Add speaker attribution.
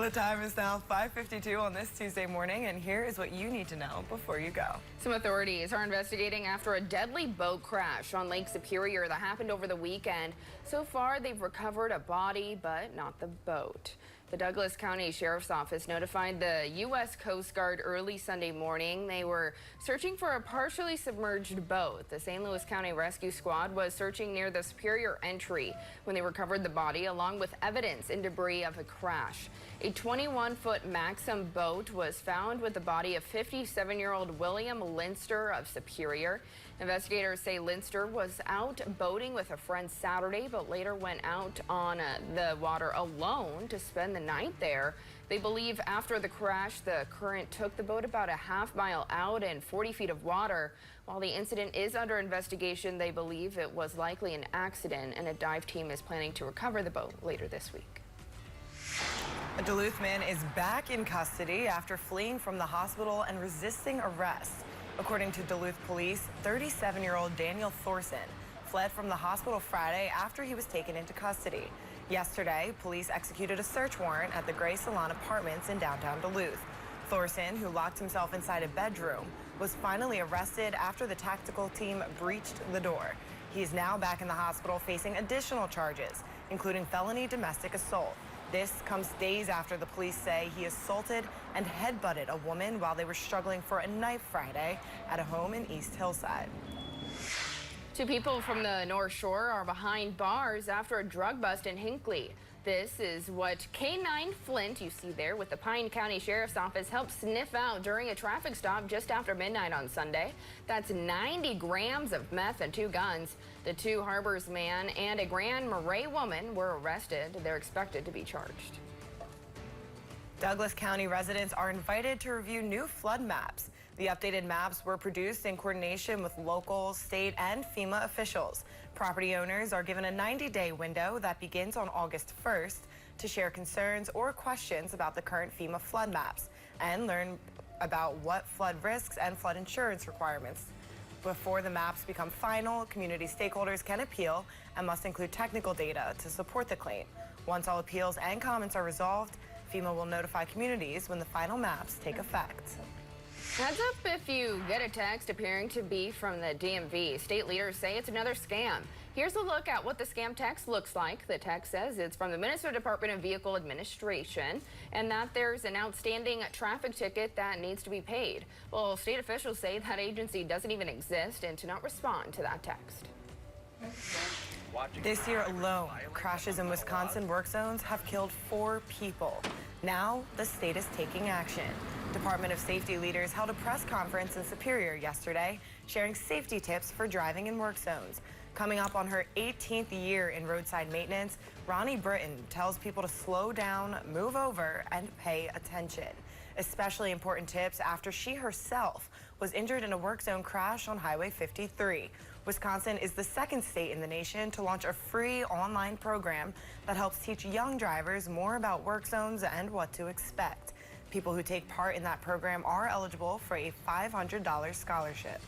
Speaker 1: The time is now 5:52 on this Tuesday morning, and here is what you need to know before you go.
Speaker 2: Some authorities are investigating after a deadly boat crash on Lake Superior that happened over the weekend. So far, they've recovered a body, but not the boat. The Douglas County Sheriff's Office notified the U.S. Coast Guard early Sunday morning. They were searching for a partially submerged boat. The St. Louis County Rescue Squad was searching near the Superior entry when they recovered the body, along with evidence and debris of a crash. A 21-foot Maxim boat was found with the body of 57-year-old William Linster of Superior. Investigators say Linster was out boating with a friend Saturday, but later went out on the water alone to spend the night there. They believe after the crash, the current took the boat about a half-mile out in 40 feet of water. While the incident is under investigation, they believe it was likely an accident, and a dive team is planning to recover the boat later this week.
Speaker 1: A Duluth man is back in custody after fleeing from the hospital and resisting arrest. According to Duluth police, 37-year-old Daniel Thorson fled from the hospital Friday after he was taken into custody. Yesterday, police executed a search warrant at the Gray Salon Apartments in downtown Duluth. Thorson, who locked himself inside a bedroom, was finally arrested after the tactical team breached the door. He is now back in the hospital facing additional charges, including felony domestic assault. This comes days after the police say he assaulted and headbutted a woman while they were struggling for a knife Friday at a home in East Hillside.
Speaker 2: Two people from the North Shore are behind bars after a drug bust in Hinckley. This is what K9 Flint, you see there, with the Pine County Sheriff's Office, helped sniff out during a traffic stop just after midnight on Sunday. That's 90 grams of meth and 2 guns. The 2 Harbors man and a Grand Marais woman were arrested. They're expected to be charged.
Speaker 1: Douglas County residents are invited to review new flood maps. The updated maps were produced in coordination with local, state, and FEMA officials. Property owners are given a 90-day window that begins on August 1st to share concerns or questions about the current FEMA flood maps and learn about what flood risks and flood insurance requirements. Before the maps become final, community stakeholders can appeal and must include technical data to support the claim. Once all appeals and comments are resolved, FEMA will notify communities when the final maps take effect.
Speaker 2: Heads up if you get a text appearing to be from the DMV. State leaders say it's another scam. Here's a look at what the scam text looks like. The text says it's from the Minnesota Department of Vehicle Administration and that there's an outstanding traffic ticket that needs to be paid. Well, state officials say that agency doesn't even exist and to not respond to that text.
Speaker 1: This year alone, crashes in Wisconsin work zones have killed 4 people. Now, the state is taking action. Department of Safety leaders held a press conference in Superior yesterday, sharing safety tips for driving in work zones. Coming up on her 18th year in roadside maintenance, Ronnie Britton tells people to slow down, move over, and pay attention. Especially important tips after she herself was injured in a work zone crash on Highway 53. Wisconsin is the 2nd state in the nation to launch a free online program that helps teach young drivers more about work zones and what to expect. People who take part in that program are eligible for a $500 scholarship.